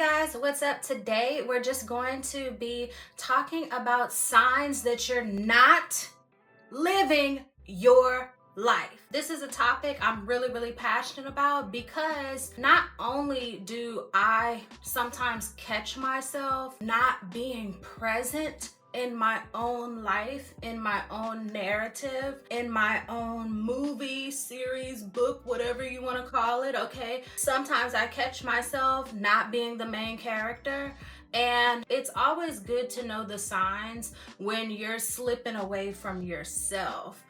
guys, what's up? Today we're just going to be talking about signs that you're not living your life. This is a topic I'm really passionate about because not only do I sometimes catch myself not being present in my own life, in my own narrative, in my own movie, series, book, whatever you want to call it, okay? Sometimes I catch myself not being the main character, and it's always good to know the signs when you're slipping away from yourself.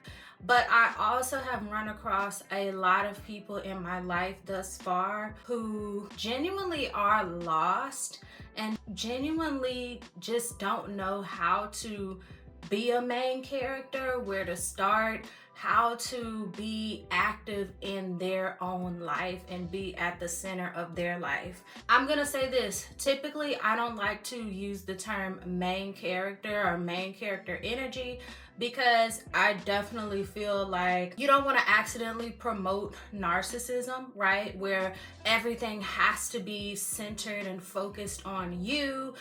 But I also have run across a lot of people in my life thus far who genuinely are lost and genuinely just don't know how to be a main character, where to start, how to be active in their own life and be at the center of their life. I'm gonna say this, typically I don't like to use the term main character or main character energy because I definitely feel like you don't want to accidentally promote narcissism, right? Where everything has to be centered and focused on you,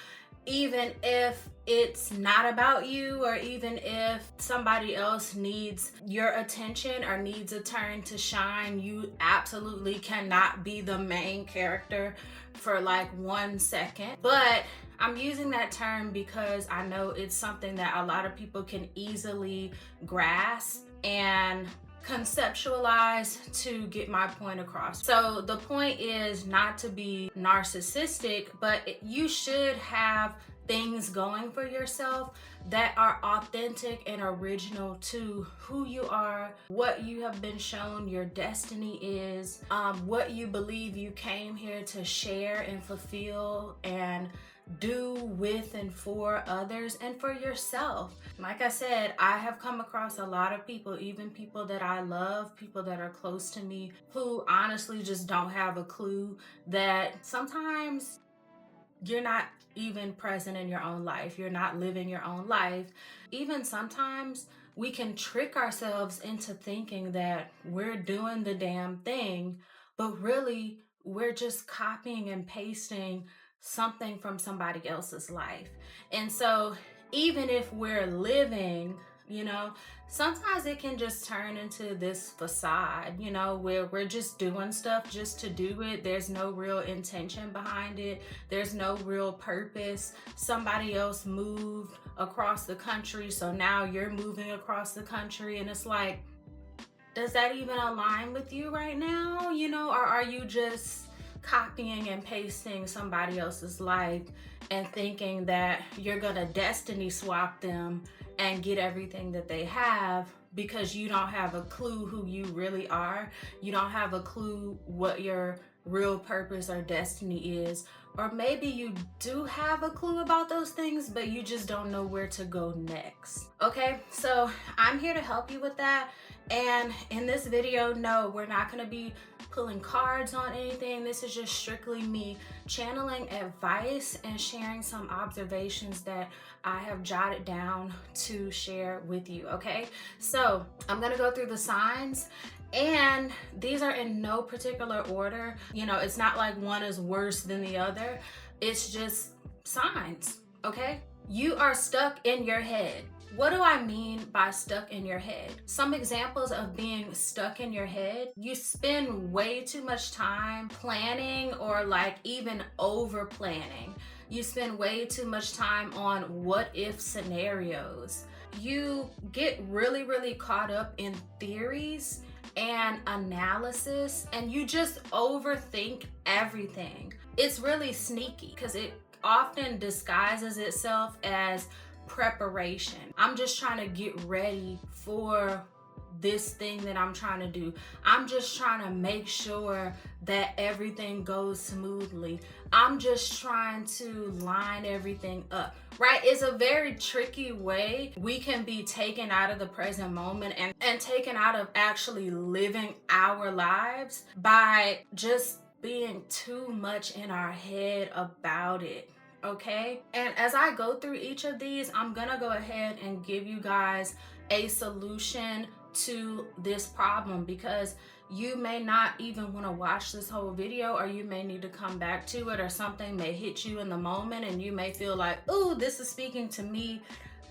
even if it's not about you, or even if somebody else needs your attention or needs a turn to shine. You absolutely cannot be the main character for like 1 second. But I'm using that term because I know it's something that a lot of people can easily grasp and conceptualize to get my point across. So the point is not to be narcissistic, but you should have things going for yourself that are authentic and original to who you are, what you have been shown your destiny is, what you believe you came here to share and fulfill and do with and for others and for yourself. Like I said, I have come across a lot of people, even people that I love, people that are close to me, who honestly just don't have a clue that sometimes you're not even present in your own life. You're not living your own life. Even sometimes we can trick ourselves into thinking that we're doing the damn thing, but really we're just copying and pasting something from somebody else's life. And so even if we're living, sometimes it can just turn into this facade, where we're just doing stuff just to do it. There's no real intention behind it. There's no real purpose. Somebody else moved across the country, so now you're moving across the country, and it's like, does that even align with you right now? Or are you just copying and pasting somebody else's life and thinking that you're gonna destiny swap them and get everything that they have because you don't have a clue who you really are. You don't have a clue what your real purpose or destiny is. Or maybe you do have a clue about those things, but you just don't know where to go next. Okay, so I'm here to help you with that. And in this video, no, we're not gonna be pulling cards on anything. This is just strictly me channeling advice and sharing some observations that I have jotted down to share with you, okay? So I'm gonna go through the signs, and these are in no particular order. It's not like one is worse than the other. It's just signs, okay? You are stuck in your head. What do I mean by stuck in your head? Some examples of being stuck in your head: you spend way too much time planning or like even over planning. You spend way too much time on what if scenarios. You get really caught up in theories and analysis, and you just overthink everything. It's really sneaky because it often disguises itself as preparation. I'm just trying to get ready for this thing that I'm trying to do. I'm just trying to make sure that everything goes smoothly. I'm just trying to line everything up, right? It's a very tricky way we can be taken out of the present moment and taken out of actually living our lives by just being too much in our head about it. Okay, and as I go through each of these, I'm gonna go ahead and give you guys a solution to this problem, because you may not even want to watch this whole video, or you may need to come back to it, or something may hit you in the moment and you may feel like, ooh, this is speaking to me.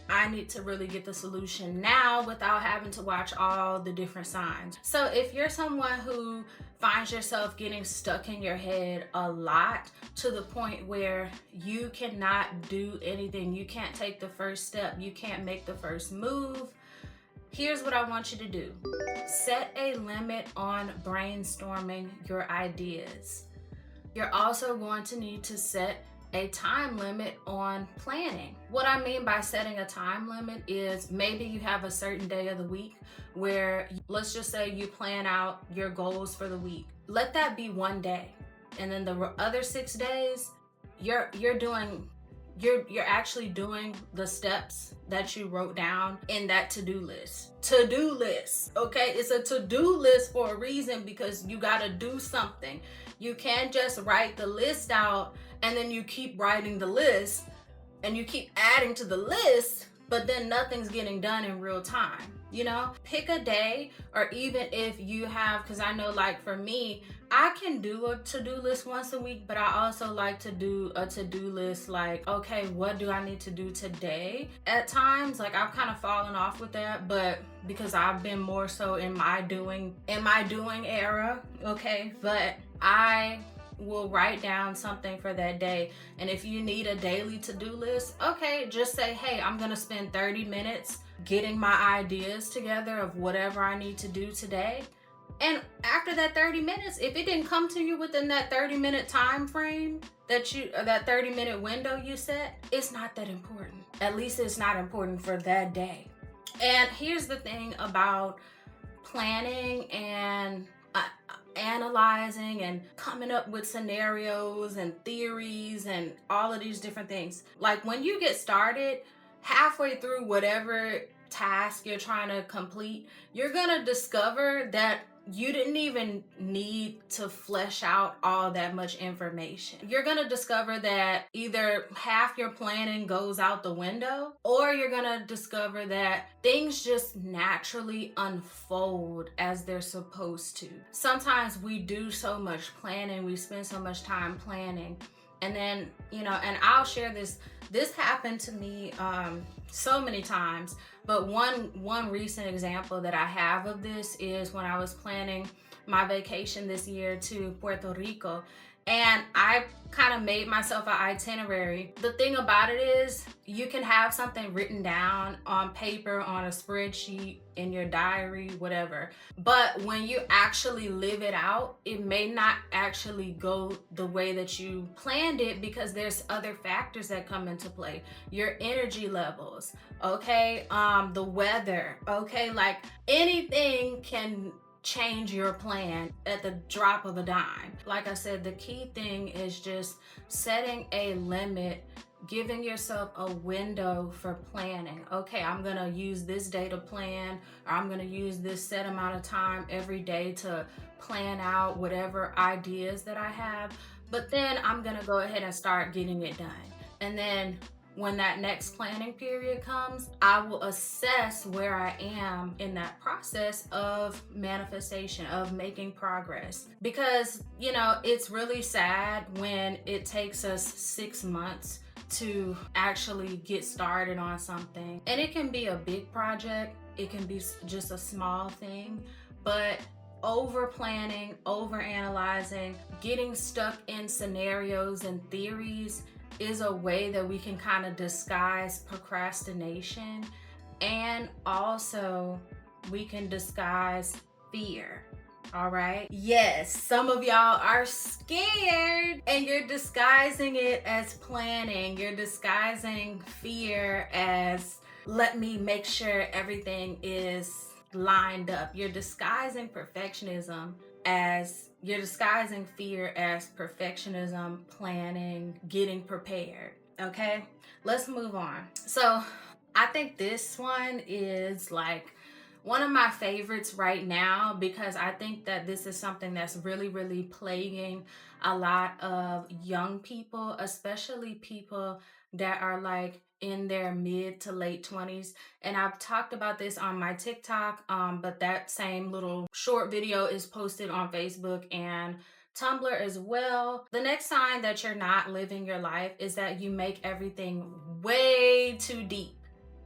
I need to really get the solution now without having to watch all the different signs. So if you're someone who finds yourself getting stuck in your head a lot to the point where you cannot do anything, you can't take the first step, you can't make the first move, here's what I want you to do. Set a limit on brainstorming your ideas. You're also going to need to set a time limit on planning. What I mean by setting a time limit is maybe you have a certain day of the week where, let's just say you plan out your goals for the week. Let that be one day. And then the other 6 days, you're actually doing the steps that you wrote down in that to-do list. To-do list, okay? It's a to-do list for a reason, because you gotta do something. You can't just write the list out and then you keep writing the list and you keep adding to the list, but then nothing's getting done in real time. You know, pick a day, or even if you have, because I know, like for me, I can do a to-do list once a week, but I also like to do a to-do list like, okay, what do I need to do today? At times, like I've kind of fallen off with that, but because I've been more so in my doing era, okay? But I will write down something for that day. And if you need a daily to-do list, okay, just say, hey, I'm gonna spend 30 minutes getting my ideas together of whatever I need to do today. And after that 30 minutes, if it didn't come to you within that 30-minute time frame that 30-minute window you set, it's not that important. At least it's not important for that day. And here's the thing about planning and analyzing and coming up with scenarios and theories and all of these different things. Like when you get started, halfway through whatever task you're trying to complete, you're gonna discover that you didn't even need to flesh out all that much information. You're gonna discover that either half your planning goes out the window, or you're gonna discover that things just naturally unfold as they're supposed to. Sometimes we do so much planning, we spend so much time planning, and then, you know, and I'll share this happened to me so many times, but one recent example that I have of this is when I was planning my vacation this year to Puerto Rico, and I kind of made myself an itinerary. The thing about it is you can have something written down on paper, on a spreadsheet, in your diary, whatever. But when you actually live it out, it may not actually go the way that you planned it, because there's other factors that come into play. Your energy levels, okay? The weather, okay? Like anything can change your plan at the drop of a dime. Like I said, the key thing is just setting a limit, giving yourself a window for planning. Okay, I'm gonna use this day to plan, or I'm gonna use this set amount of time every day to plan out whatever ideas that I have, but then I'm gonna go ahead and start getting it done. And then when that next planning period comes, I will assess where I am in that process of manifestation, of making progress. Because, you know, it's really sad when it takes us 6 months to actually get started on something. And it can be a big project, it can be just a small thing, but over planning, over analyzing, getting stuck in scenarios and theories is a way that we can kind of disguise procrastination, and also we can disguise fear. All right. Yes, some of y'all are scared and you're disguising it as planning. You're disguising fear as, let me make sure everything is lined up. You're disguising fear as perfectionism, planning, getting prepared. Okay, let's move on. So I think this one is like One of my favorites right now, because I think that this is something that's really, really plaguing a lot of young people, especially people that are like in their mid to late 20s. And I've talked about this on my TikTok, but that same little short video is posted on Facebook and Tumblr as well. The next sign that you're not living your life is that you make everything way too deep.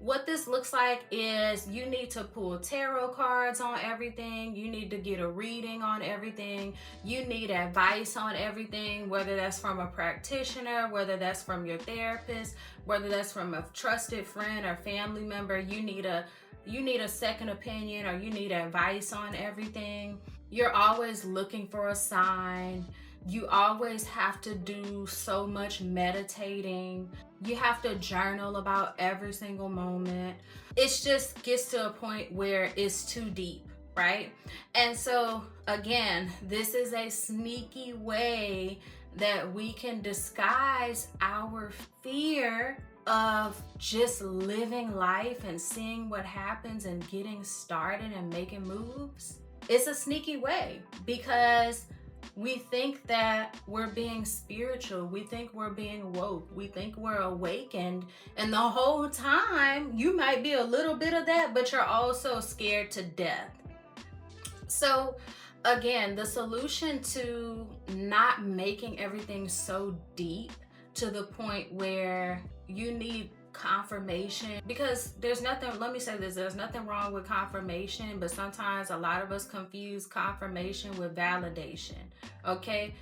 What this looks like is you need to pull tarot cards on everything. You need to get a reading on everything. You need advice on everything, whether that's from a practitioner, whether that's from your therapist, whether that's from a trusted friend or family member. You need a second opinion, or you need advice on everything. You're always looking for a sign. You always have to do so much meditating. You have to journal about every single moment. It just gets to a point where it's too deep, right? And so, again, this is a sneaky way that we can disguise our fear of just living life and seeing what happens and getting started and making moves. It's a sneaky way because we think that we're being spiritual. We think we're being woke. We think we're awakened. And the whole time, you might be a little bit of that, but you're also scared to death. So, again, the solution to not making everything so deep to the point where you need confirmation, because there's nothing, let me say this, there's nothing wrong with confirmation, but sometimes a lot of us confuse confirmation with validation. Okay,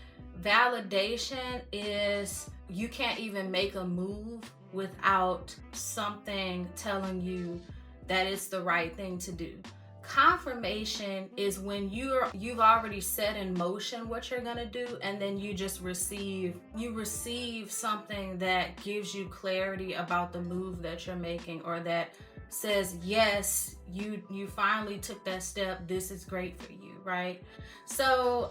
validation is you can't even make a move without something telling you that it's the right thing to do. Confirmation is when you've already set in motion what you're gonna do, and then you just receive something that gives you clarity about the move that you're making, or that says yes, you finally took that step, this is great for you, right? So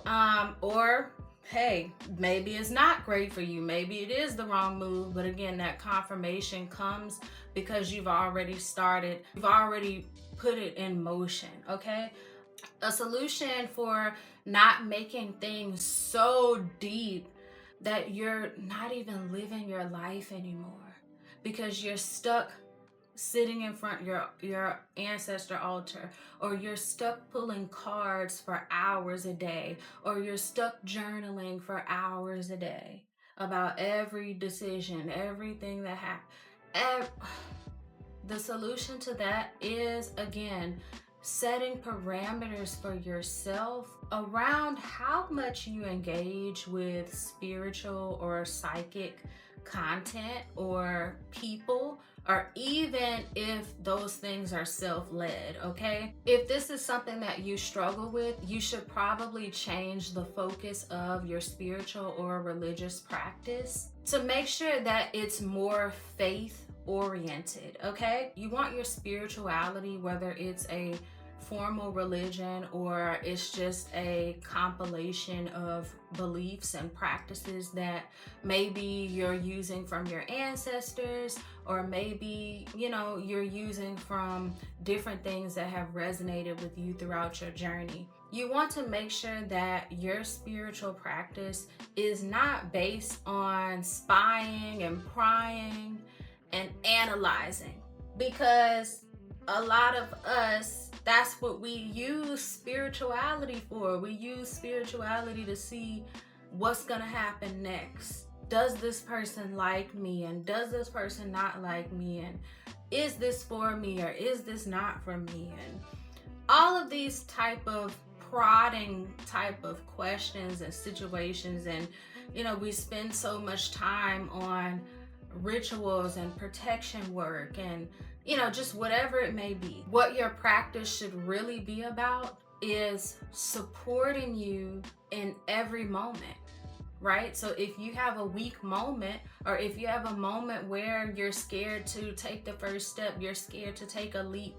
or hey, maybe it's not great for you, maybe it is the wrong move, but again, that confirmation comes because you've already put it in motion. Okay, a solution for not making things so deep that you're not even living your life anymore because you're stuck sitting in front of your ancestor altar, or you're stuck pulling cards for hours a day, or you're stuck journaling for hours a day about every decision, everything that happened. The solution to that is, again, setting parameters for yourself around how much you engage with spiritual or psychic content or people, or even if those things are self-led. Okay, if this is something that you struggle with, you should probably change the focus of your spiritual or religious practice to make sure that it's more faith oriented. Okay, you want your spirituality, whether it's a formal religion or it's just a compilation of beliefs and practices that maybe you're using from your ancestors, or maybe you're using from different things that have resonated with you throughout your journey. You want to make sure that your spiritual practice is not based on spying and prying and analyzing, because a lot of us, that's what we use spirituality for. We use spirituality to see what's gonna happen next. Does this person like me, and does this person not like me, and is this for me or is this not for me, and all of these type of prodding type of questions and situations. And we spend so much time on rituals and protection work and just whatever it may be. What your practice should really be about is supporting you in every moment, right? So if you have a weak moment, or if you have a moment where you're scared to take the first step, you're scared to take a leap,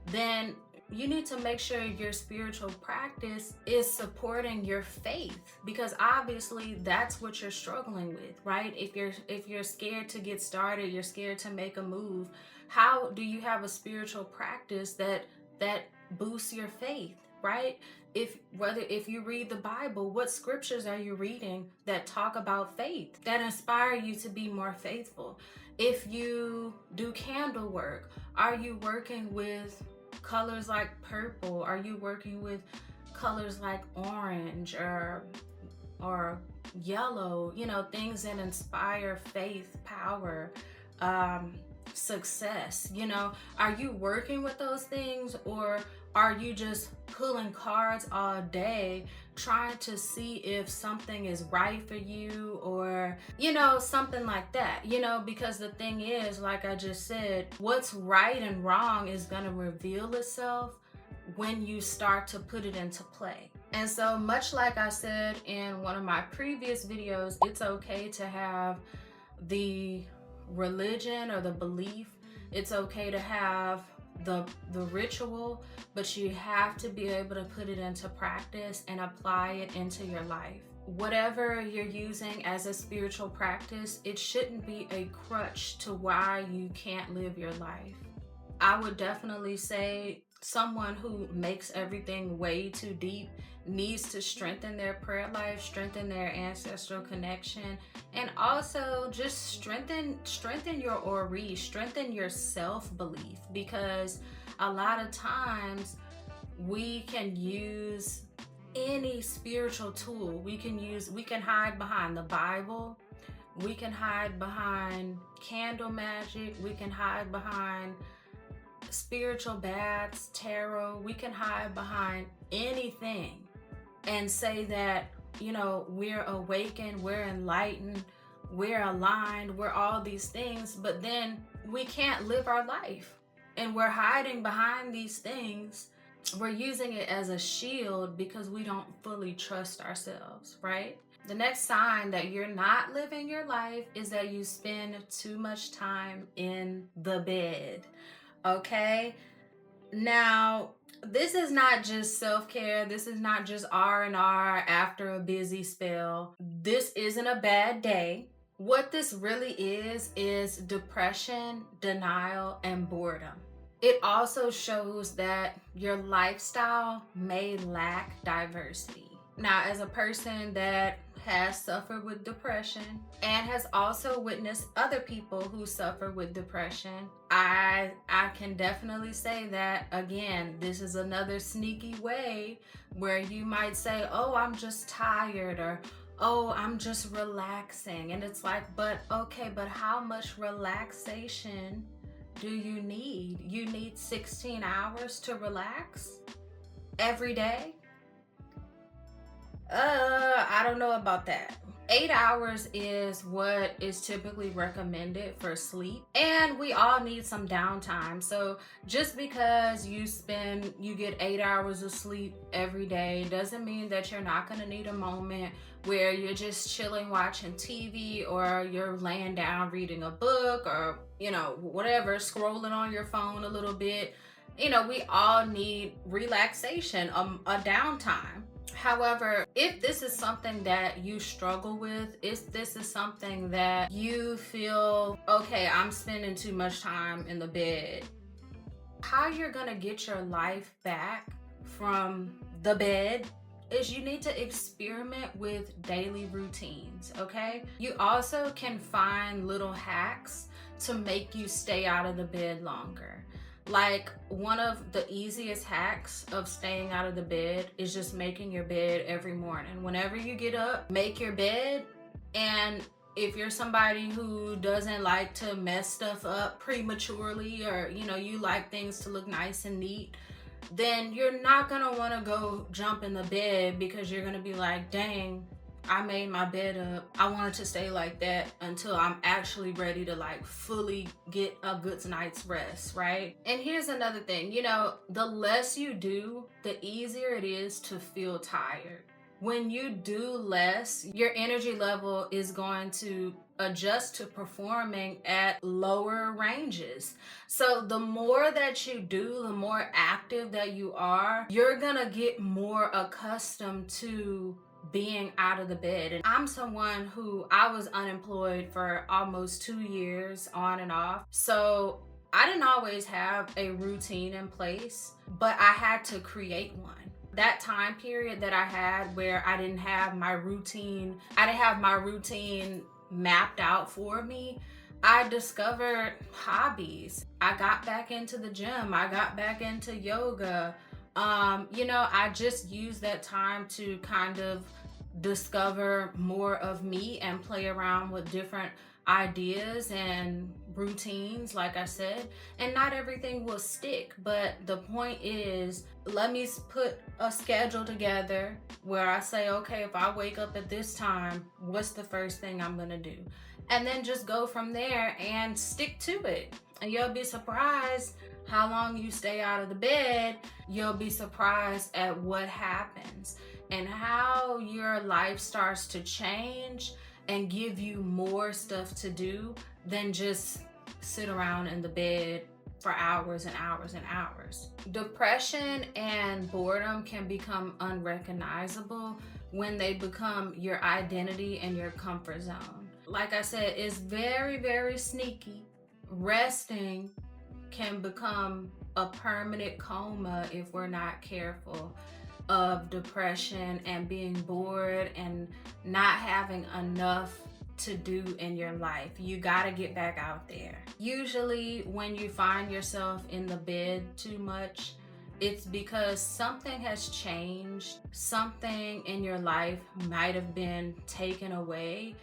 then you need to make sure your spiritual practice is supporting your faith, because obviously that's what you're struggling with, right? If you're scared to get started, you're scared to make a move, how do you have a spiritual practice that that boosts your faith, right? If you read the Bible, what scriptures are you reading that talk about faith, that inspire you to be more faithful? If you do candle work, are you working with colors like purple? Are you working with colors like orange or yellow? Things that inspire faith, power, um, success. Are you working with those things, or are you just pulling cards all day trying to see if something is right for you, or something like that? Because the thing is, like I just said, what's right and wrong is going to reveal itself when you start to put it into play. And so, much like I said in one of my previous videos, it's okay to have the religion or the belief. It's okay to have the ritual, but you have to be able to put it into practice and apply it into your life. Whatever you're using as a spiritual practice, it shouldn't be a crutch to why you can't live your life. I would definitely say someone who makes everything way too deep needs to strengthen their prayer life, strengthen their ancestral connection, and also just strengthen your ori, strengthen your self-belief, because a lot of times we can use any spiritual tool. We can hide behind the Bible, we can hide behind candle magic, we can hide behind spiritual baths, tarot. We can hide behind anything and say that, we're awakened, we're enlightened, we're aligned, we're all these things, but then we can't live our life. And we're hiding behind these things. We're using it as a shield because we don't fully trust ourselves, right? The next sign that you're not living your life is that you spend too much time in the bed. Okay? Now, this is not just self-care. This is not just R&R after a busy spell. This isn't a bad day. What this really is depression, denial, and boredom. It also shows that your lifestyle may lack diversity. Now, as a person that has suffered with depression and has also witnessed other people who suffer with depression, I can definitely say that, again, this is another sneaky way where you might say, oh, I'm just tired, or oh, I'm just relaxing. And it's like, but how much relaxation do you need? You need 16 hours to relax every day? I don't know about that. 8 hours is what is typically recommended for sleep, and we all need some downtime. So just because you get 8 hours of sleep every day doesn't mean that you're not going to need a moment where you're just chilling watching TV, or you're laying down reading a book, or whatever, scrolling on your phone a little bit. We all need relaxation, a downtime. However, if this is something that you struggle with, if this is something that you feel, okay, I'm spending too much time in the bed, how you're gonna get your life back from the bed is you need to experiment with daily routines, okay? You also can find little hacks to make you stay out of the bed longer. Like, one of the easiest hacks of staying out of the bed is just making your bed every morning. Whenever you get up, make your bed. And if you're somebody who doesn't like to mess stuff up prematurely, or you like things to look nice and neat, then you're not gonna want to go jump in the bed, because you're gonna be like, dang, I made my bed up. I want it to stay like that until I'm actually ready to fully get a good night's rest, right? And here's another thing, the less you do, the easier it is to feel tired. When you do less, your energy level is going to adjust to performing at lower ranges. So the more that you do, the more active that you are, you're gonna get more accustomed to being out of the bed. And I'm someone who, I was unemployed for almost 2 years on and off. So I didn't always have a routine in place, but I had to create one. That time period that I had where I didn't have my routine, mapped out for me. I discovered hobbies. I got back into the gym. I got back into yoga. I just used that time to kind of discover more of me and play around with different ideas and routines, like I said. And not everything will stick, but the point is, let me put a schedule together where I say, okay, if I wake up at this time, what's the first thing I'm gonna do? And then just go from there and stick to it. And you'll be surprised how long you stay out of the bed. You'll be surprised at what happens and how your life starts to change and give you more stuff to do than just sit around in the bed for hours and hours and hours. Depression and boredom can become unrecognizable when they become your identity and your comfort zone. Like I said, it's very, very sneaky. Resting can become a permanent coma if we're not careful, of depression and being bored and not having enough to do in your life. You got to get back out there. Usually when you find yourself in the bed too much, it's because something has changed. Something in your life might have been taken away,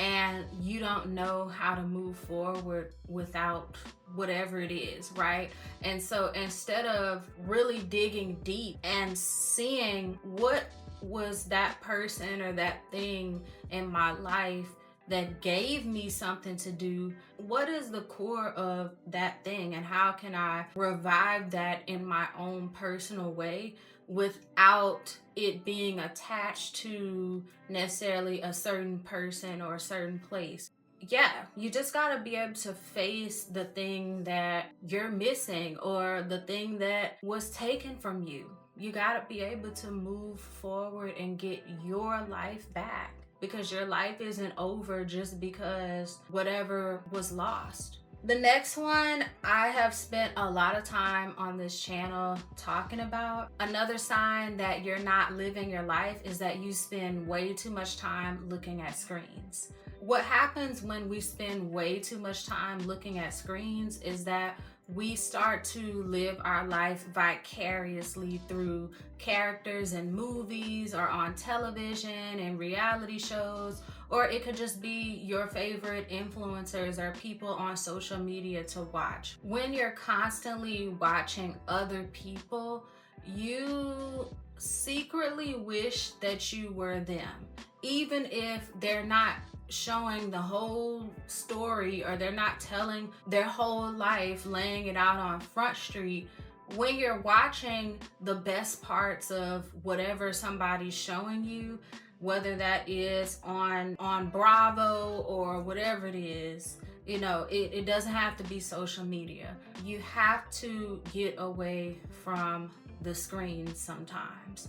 and you don't know how to move forward without whatever it is, right? And so instead of really digging deep and seeing what was that person or that thing in my life that gave me something to do, what is the core of that thing, and how can I revive that in my own personal way without it being attached to necessarily a certain person or a certain place? Yeah, you just gotta be able to face the thing that you're missing or the thing that was taken from you. You gotta be able to move forward and get your life back, because your life isn't over just because whatever was lost. The next one I have spent a lot of time on this channel talking about. Another sign that you're not living your life is that you spend way too much time looking at screens. What happens when we spend way too much time looking at screens is that we start to live our life vicariously through characters in movies or on television and reality shows, or it could just be your favorite influencers or people on social media to watch. When you're constantly watching other people, you secretly wish that you were them, even if they're not showing the whole story or they're not telling their whole life, laying it out on Front Street. When you're watching the best parts of whatever somebody's showing you, whether that is on Bravo or whatever it is, it doesn't have to be social media. You have to get away from the screen sometimes.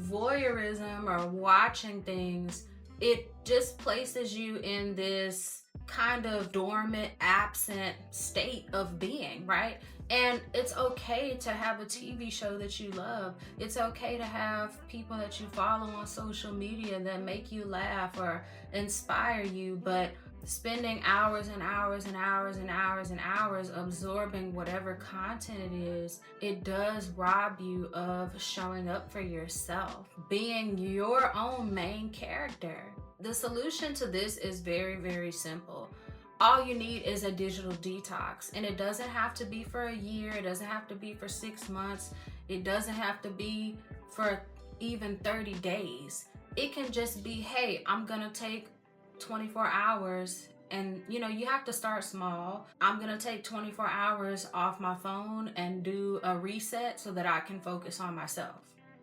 Voyeurism or watching things, it just places you in this kind of dormant, absent state of being, right? And it's okay to have a TV show that you love. It's okay to have people that you follow on social media that make you laugh or inspire you, but spending hours and hours and hours and hours and hours absorbing whatever content it is, it does rob you of showing up for yourself, being your own main character. The solution to this is very, very simple. All you need is a digital detox, and it doesn't have to be for a year. It doesn't have to be for 6 months. It doesn't have to be for even 30 days. It can just be, hey, I'm gonna take 24 hours, and you have to start small. I'm gonna take 24 hours off my phone and do a reset so that I can focus on myself.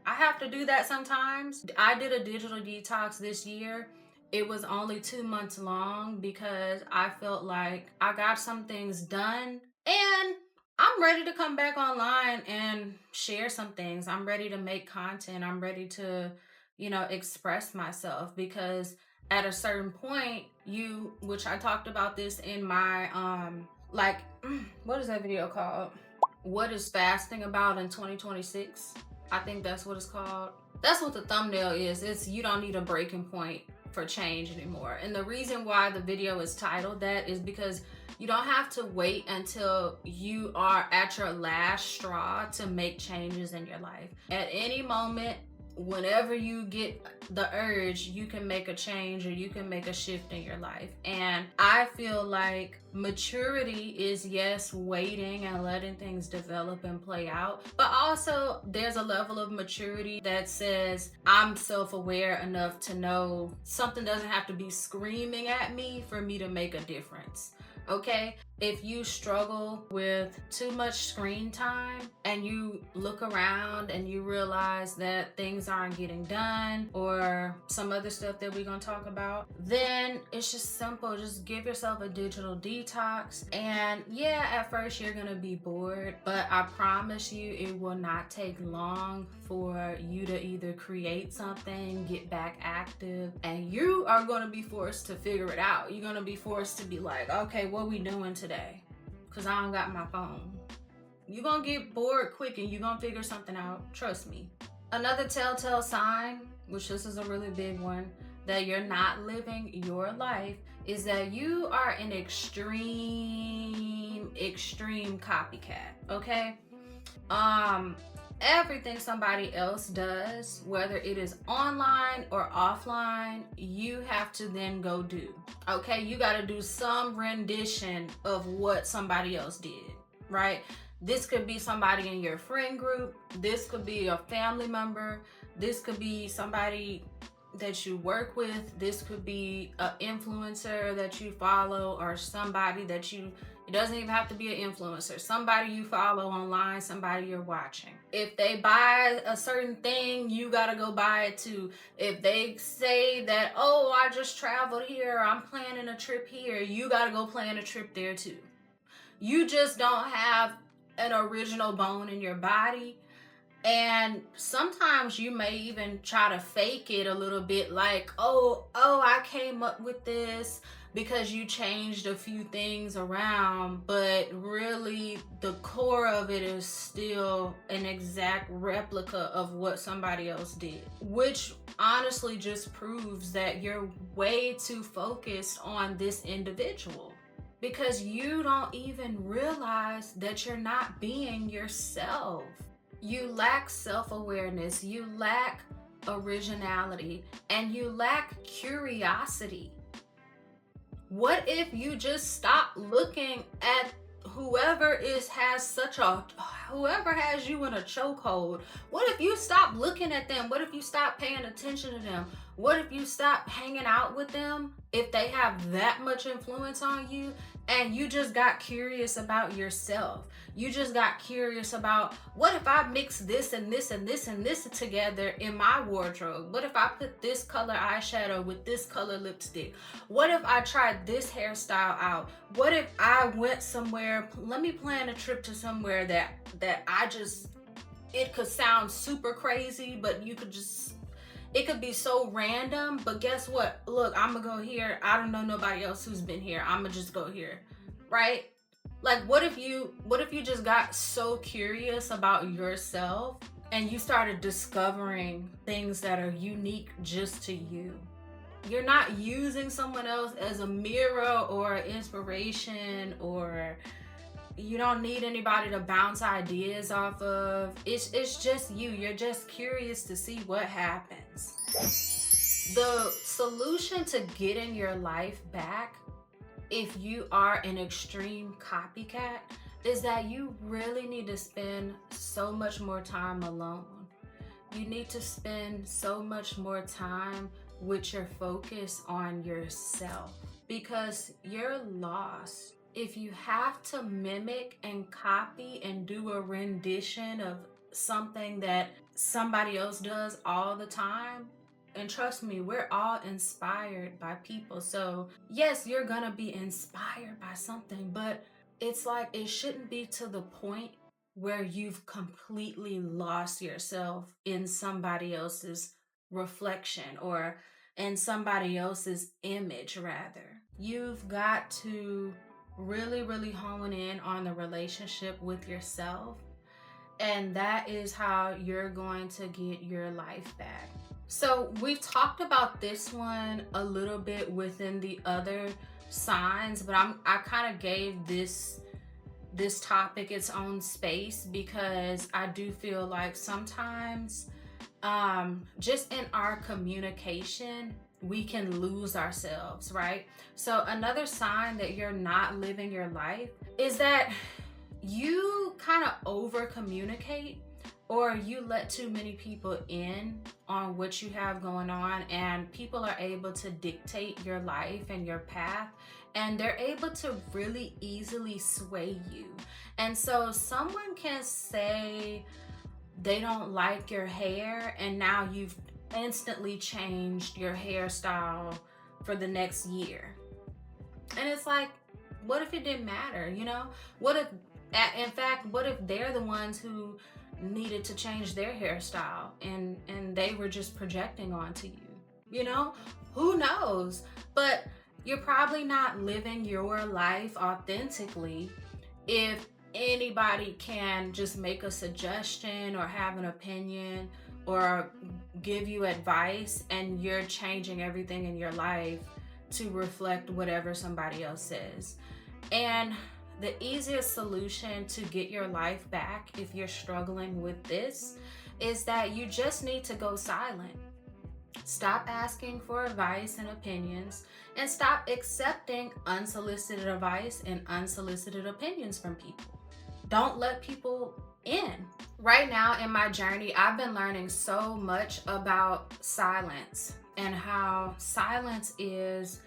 I have to do that sometimes. I did a digital detox this year. It was only 2 months long because I felt like I got some things done and I'm ready to come back online and share some things. I'm ready to make content. I'm ready to, express myself, because at a certain point, which I talked about this in my Like, what is that video called? What is fasting about in 2026? I think that's what it's called. That's what the thumbnail is. It's you don't need a breaking point for change anymore. And the reason why the video is titled that is because you don't have to wait until you are at your last straw to make changes in your life. At any moment, whenever you get the urge, you can make a change or you can make a shift in your life. And I feel like maturity is, yes, waiting and letting things develop and play out, but also there's a level of maturity that says I'm self-aware enough to know something doesn't have to be screaming at me for me to make a difference. Okay, if you struggle with too much screen time and you look around and you realize that things aren't getting done or some other stuff that we're going to talk about, then it's just simple. Just give yourself a digital detox. And yeah, at first you're going to be bored, but I promise you it will not take long for you to either create something, get back active, and you are going to be forced to figure it out. You're going to be forced to be like, okay, what we doing today? Because I don't got my phone. You're going to get bored quick and you're going to figure something out. Trust me. Another telltale sign, which this is a really big one, that you're not living your life is that you are an extreme copycat, okay? Everything somebody else does, whether it is online or offline, you have to then go do. Okay, you got to do some rendition of what somebody else did, right? This could be somebody in your friend group, this could be a family member, this could be somebody that you work with, this could be an influencer that you follow, or somebody that you, it doesn't even have to be an influencer, somebody you follow online, somebody you're watching. If they buy a certain thing, you gotta go buy it too. If they say that, oh, I just traveled here, I'm planning a trip here, you gotta go plan a trip there too. You just don't have an original bone in your body. And sometimes you may even try to fake it a little bit, like, oh, I came up with this because you changed a few things around, but really the core of it is still an exact replica of what somebody else did, which honestly just proves that you're way too focused on this individual because you don't even realize that you're not being yourself. You lack self-awareness, you lack originality, and you lack curiosity. What if you just stop looking at whoever has you in a chokehold? What if you stop looking at them? What if you stop paying attention to them? What if you stop hanging out with them if they have that much influence on you, and you just got curious about yourself? You just got curious about, what if I mix this and this and this and this together in my wardrobe? What if I put this color eyeshadow with this color lipstick? What if I tried this hairstyle out? What if I went somewhere, let me plan a trip to somewhere that I just, it could sound super crazy, but you could just, it could be so random, but guess what? Look, I'm gonna go here. I don't know nobody else who's been here. I'm gonna just go here, right? Like, what if you just got so curious about yourself and you started discovering things that are unique just to you? You're not using someone else as a mirror or inspiration, or you don't need anybody to bounce ideas off of. It's just you. You're just curious to see what happens. The solution to getting your life back, if you are an extreme copycat, is that you really need to spend so much more time alone. You need to spend so much more time with your focus on yourself, because you're lost if you have to mimic and copy and do a rendition of something that somebody else does all the time. And trust me, we're all inspired by people. So yes, you're gonna be inspired by something, but it's like, it shouldn't be to the point where you've completely lost yourself in somebody else's reflection, or in somebody else's image rather. You've got to really, really hone in on the relationship with yourself. And that is how you're going to get your life back. So we've talked about this one a little bit within the other signs, but I kind of gave this topic its own space because I do feel like sometimes just in our communication we can lose ourselves, right? So another sign that you're not living your life is that you kind of over communicate, or you let too many people in on what you have going on, and people are able to dictate your life and your path, and they're able to really easily sway you. And so someone can say they don't like your hair, and now you've instantly changed your hairstyle for the next year. And it's like, what if it didn't matter? What if, in fact, what if they're the ones who needed to change their hairstyle, and they were just projecting onto you? Who knows? But you're probably not living your life authentically if anybody can just make a suggestion or have an opinion or give you advice, and you're changing everything in your life to reflect whatever somebody else says. And the easiest solution to get your life back, if you're struggling with this, is that you just need to go silent. Stop asking for advice and opinions, and stop accepting unsolicited advice and unsolicited opinions from people. Don't let people in. Right now in my journey, I've been learning so much about silence, and how silence is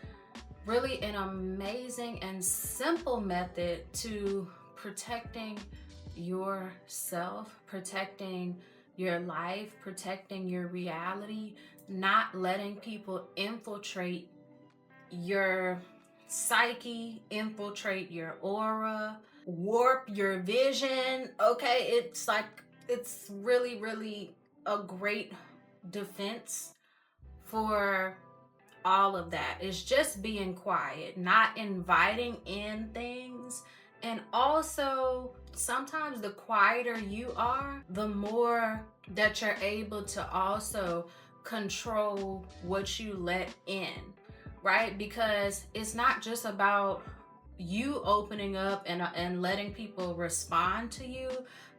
really an amazing and simple method to protecting yourself, protecting your life, protecting your reality, not letting people infiltrate your psyche, infiltrate your aura, warp your vision. Okay, it's really, really a great defense for all of that. Is just being quiet, not inviting in things. And also, sometimes the quieter you are, the more that you're able to also control what you let in, right? Because it's not just about you opening up and letting people respond to you,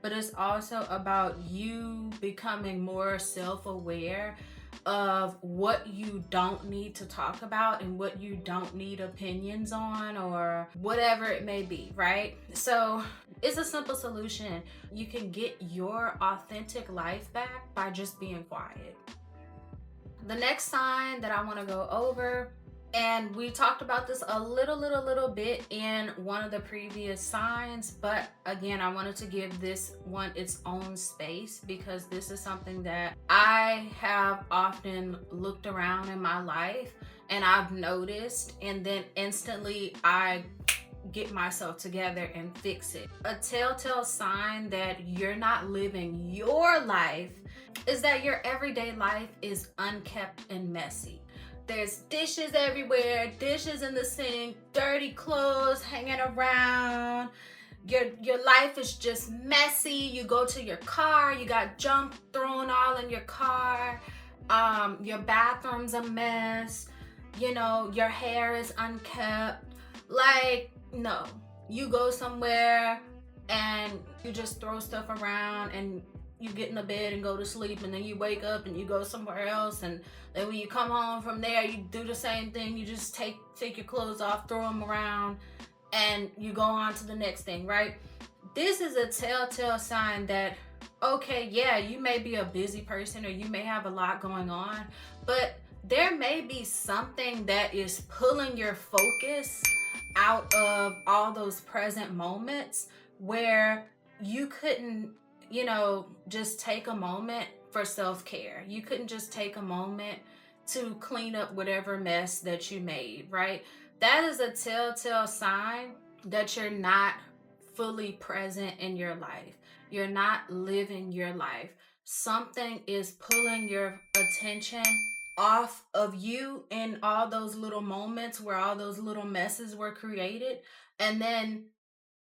but it's also about you becoming more self-aware of what you don't need to talk about and what you don't need opinions on, or whatever it may be, right? So it's a simple solution. You can get your authentic life back by just being quiet. The next sign that I want to go over, and we talked about this a little bit in one of the previous signs, but again, I wanted to give this one its own space because this is something that I have often looked around in my life and I've noticed, and then instantly I get myself together and fix it. A telltale sign that you're not living your life is that your everyday life is unkept and messy. There's dishes everywhere, dishes in the sink, dirty clothes hanging around. Your life is just messy. You go to your car, you got junk thrown all in your car. Your bathroom's a mess. Your hair is unkept. Like, no. You go somewhere and you just throw stuff around, and you get in the bed and go to sleep, and then you wake up and you go somewhere else, and then when you come home from there, you do the same thing. You just take your clothes off, throw them around, and you go on to the next thing, right? This is a telltale sign that, okay, yeah, you may be a busy person or you may have a lot going on, but there may be something that is pulling your focus out of all those present moments where you couldn't just take a moment for self-care. You couldn't just take a moment to clean up whatever mess that you made, right? That is a telltale sign that you're not fully present in your life. You're not living your life. Something is pulling your attention off of you in all those little moments where all those little messes were created. And then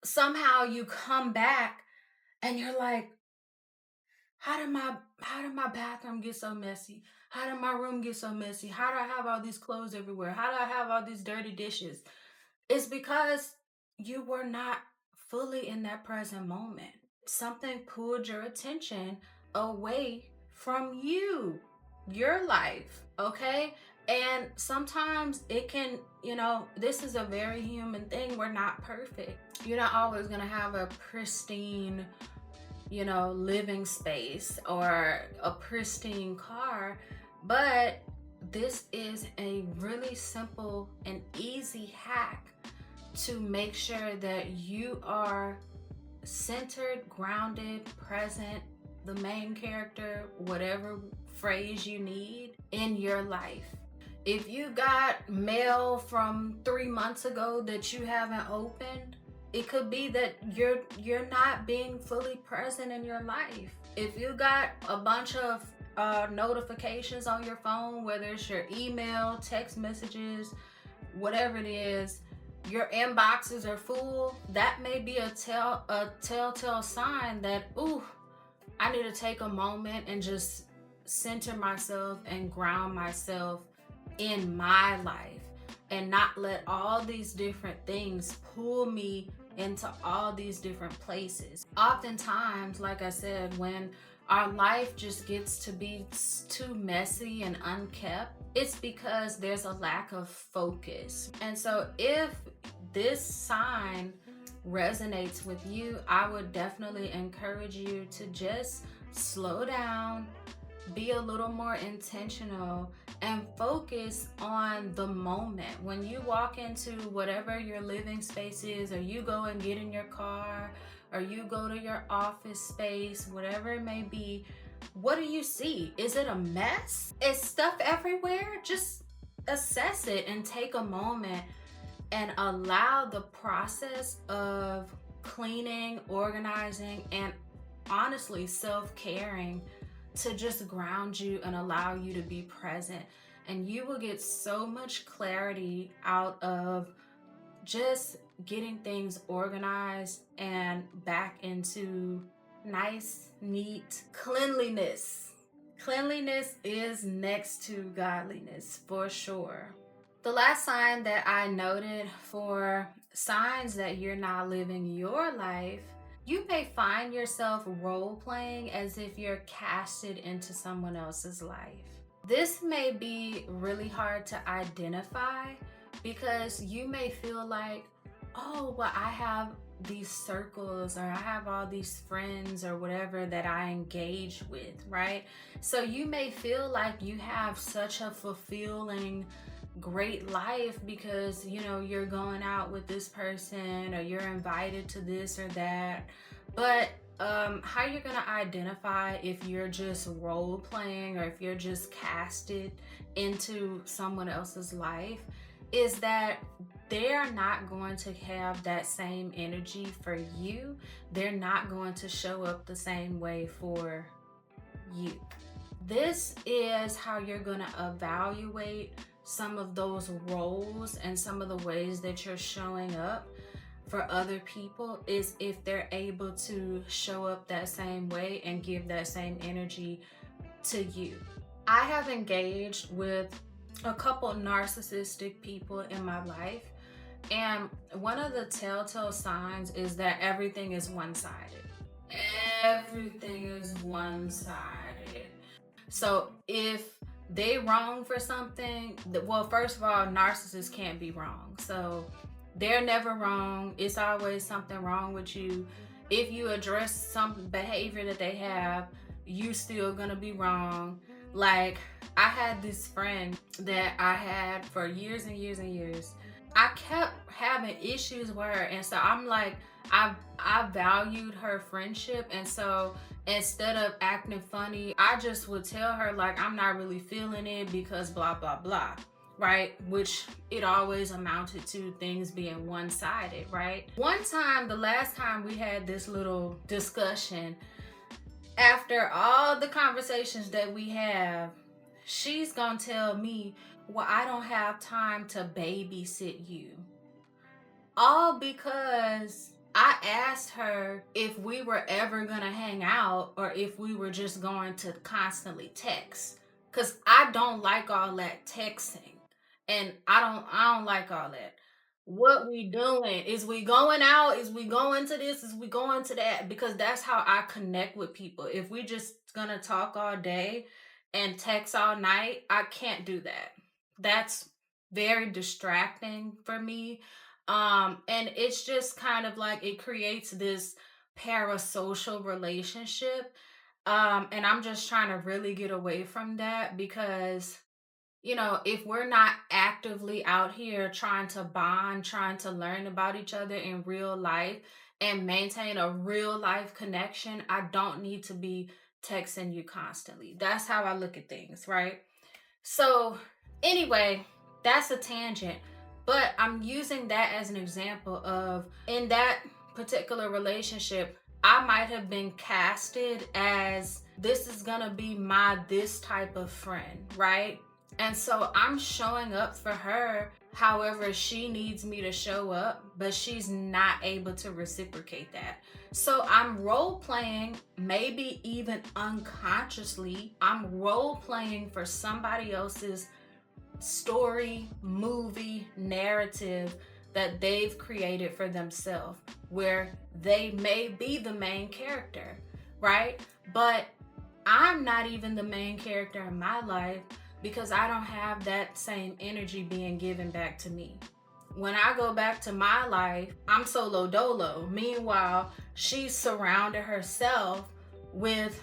somehow you come back and you're like, how did my bathroom get so messy? How did my room get so messy? How do I have all these clothes everywhere? How do I have all these dirty dishes? It's because you were not fully in that present moment. Something pulled your attention away from you, your life, okay? And sometimes it can, this is a very human thing. We're not perfect. You're not always going to have a pristine, living space or a pristine car, but this is a really simple and easy hack to make sure that you are centered, grounded, present, the main character, whatever phrase you need in your life. If you got mail from 3 months ago that you haven't opened, it could be that you're not being fully present in your life. If you got a bunch of notifications on your phone, whether it's your email, text messages, whatever it is, your inboxes are full, that may be a telltale sign that, ooh, I need to take a moment and just center myself and ground myself in my life and not let all these different things pull me into all these different places. Oftentimes, like I said, when our life just gets to be too messy and unkept, it's because there's a lack of focus. And so if this sign resonates with you, I would definitely encourage you to just slow down, be a little more intentional, and focus on the moment. When you walk into whatever your living space is, or you go and get in your car, or you go to your office space, whatever it may be, what do you see? Is it a mess? Is stuff everywhere? Just assess it and take a moment and allow the process of cleaning, organizing, and honestly self-caring to just ground you and allow you to be present. And you will get so much clarity out of just getting things organized and back into nice, neat cleanliness. Cleanliness is next to godliness for sure. The last sign that I noted for signs that you're not living your life, you may find yourself role playing as if you're casted into someone else's life. This may be really hard to identify because you may feel like, oh, well, I have these circles or I have all these friends or whatever that I engage with, right? So you may feel like you have such a fulfilling, great life because you're going out with this person or you're invited to this or that. But how you're gonna identify if you're just role playing or if you're just casted into someone else's life is that they're not going to have that same energy for you. They're not going to show up the same way for you. This is how you're going to evaluate some of those roles and some of the ways that you're showing up for other people, is if they're able to show up that same way and give that same energy to you. I have engaged with a couple narcissistic people in my life, and one of the telltale signs is that everything is one-sided. Everything is one-sided. So if they wrong for something, well, first of all, narcissists can't be wrong. So they're never wrong. It's always something wrong with you. If you address some behavior that they have, you still gonna be wrong. Like, I had this friend that I had for years and years and years. I kept having issues with her, and so I'm like, I valued her friendship, and so instead of acting funny, I just would tell her like, I'm not really feeling it because blah blah blah, right? Which it always amounted to things being one-sided, right? One time, the last time we had this little discussion, after all the conversations that we have, she's gonna tell me, well, I don't have time to babysit you. All because I asked her if we were ever gonna hang out or if we were just going to constantly text. Cause I don't like all that texting. And I don't like all that. What we doing? Is we going out? Is we going to this? Is we going to that? Because that's how I connect with people. If we just gonna talk all day and text all night, I can't do that. That's very distracting for me. And it's just kind of like it creates this parasocial relationship. And I'm just trying to really get away from that because, if we're not actively out here trying to bond, trying to learn about each other in real life and maintain a real life connection, I don't need to be texting you constantly. That's how I look at things, right? So, anyway, that's a tangent, but I'm using that as an example of in that particular relationship, I might have been casted as this is gonna be my this type of friend, right? And so I'm showing up for her however she needs me to show up, but she's not able to reciprocate that. So I'm role playing, maybe even unconsciously, I'm role playing for somebody else's story, movie, narrative that they've created for themselves, where they may be the main character, right? But I'm not even the main character in my life because I don't have that same energy being given back to me. When I go back to my life, I'm solo dolo. Meanwhile, she's surrounded herself with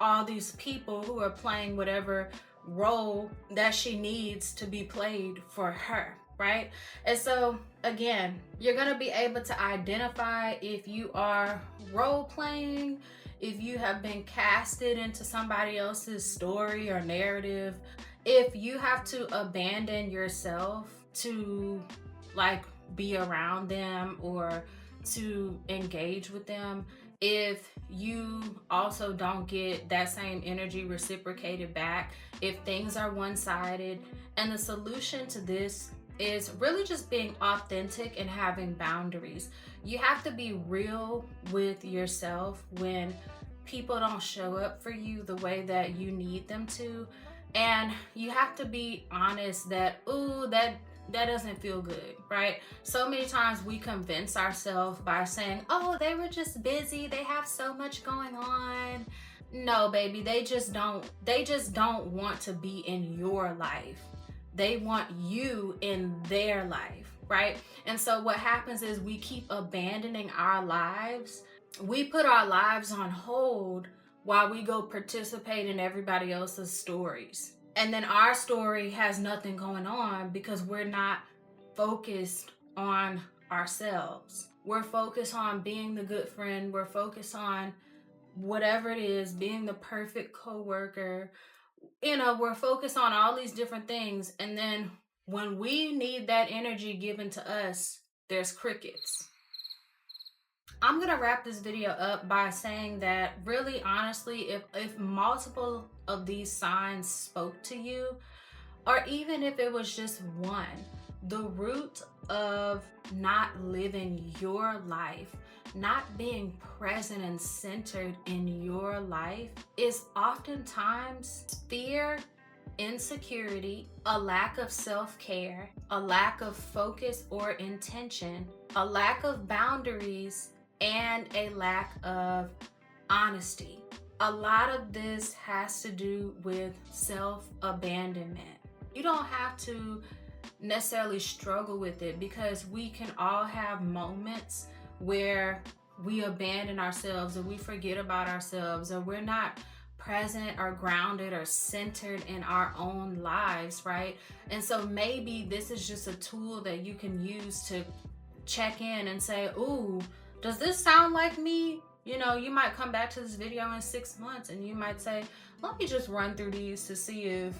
all these people who are playing whatever role that she needs to be played for her, right? And so, again, you're going to be able to identify if you are role playing, if you have been casted into somebody else's story or narrative, if you have to abandon yourself to like be around them or to engage with them, if you also don't get that same energy reciprocated back, if things are one-sided. And the solution to this is really just being authentic and having boundaries. You have to be real with yourself when people don't show up for you the way that you need them to. And you have to be honest that, ooh, that doesn't feel good, right? So many times we convince ourselves by saying, oh, they were just busy, they have so much going on. No, baby, they just don't want to be in your life. They want you in their life, right? And so what happens is we keep abandoning our lives. We put our lives on hold while we go participate in everybody else's stories. And then our story has nothing going on because we're not focused on ourselves. We're focused on being the good friend. We're focused on whatever it is, being the perfect coworker. We're focused on all these different things. And then when we need that energy given to us, there's crickets. I'm gonna wrap this video up by saying that really honestly, if multiple of these signs spoke to you, or even if it was just one, the root of not living your life, not being present and centered in your life is oftentimes fear, insecurity, a lack of self-care, a lack of focus or intention, a lack of boundaries, and a lack of honesty. A lot of this has to do with self-abandonment. You don't have to necessarily struggle with it because we can all have moments where we abandon ourselves or we forget about ourselves or we're not present or grounded or centered in our own lives, right? And so maybe this is just a tool that you can use to check in and say, ooh, does this sound like me? You might come back to this video in 6 months and you might say, let me just run through these to see if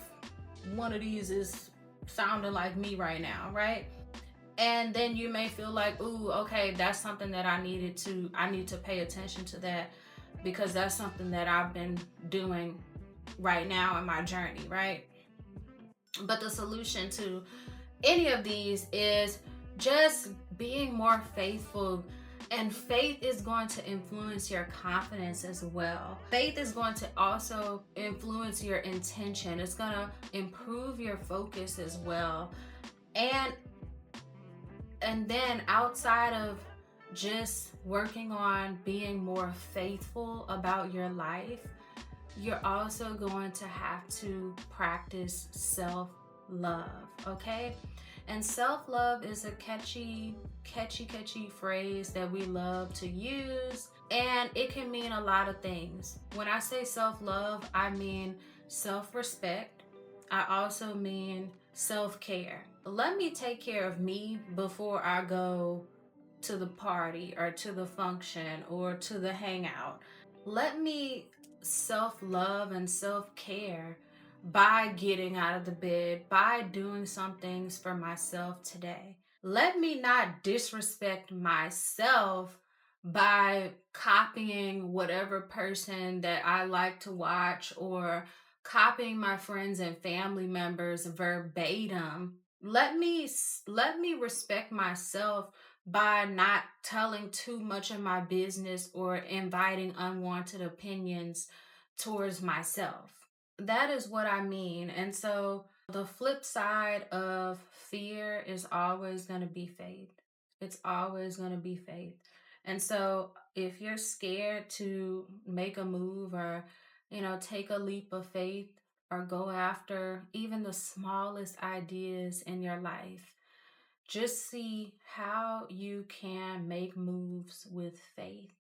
one of these is sounding like me right now, right? And then you may feel like, ooh, okay, that's something that I need to pay attention to that because that's something that I've been doing right now in my journey, right? But the solution to any of these is just being more faithful. And faith is going to influence your confidence as well. Faith is going to also influence your intention. It's going to improve your focus as well. And then outside of just working on being more faithful about your life, you're also going to have to practice self-love, okay? And self-love is a catchy phrase that we love to use, and it can mean a lot of things. When I say self-love, I mean self-respect. I also mean self-care. Let me take care of me before I go to the party or to the function or to the hangout. Let me self-love and self-care by getting out of the bed, by doing some things for myself today. Let me not disrespect myself by copying whatever person that I like to watch or copying my friends and family members verbatim. Let me respect myself by not telling too much of my business or inviting unwanted opinions towards myself. That is what I mean. And so the flip side of fear is always going to be faith. It's always going to be faith. And so if you're scared to make a move or, take a leap of faith or go after even the smallest ideas in your life, just see how you can make moves with faith.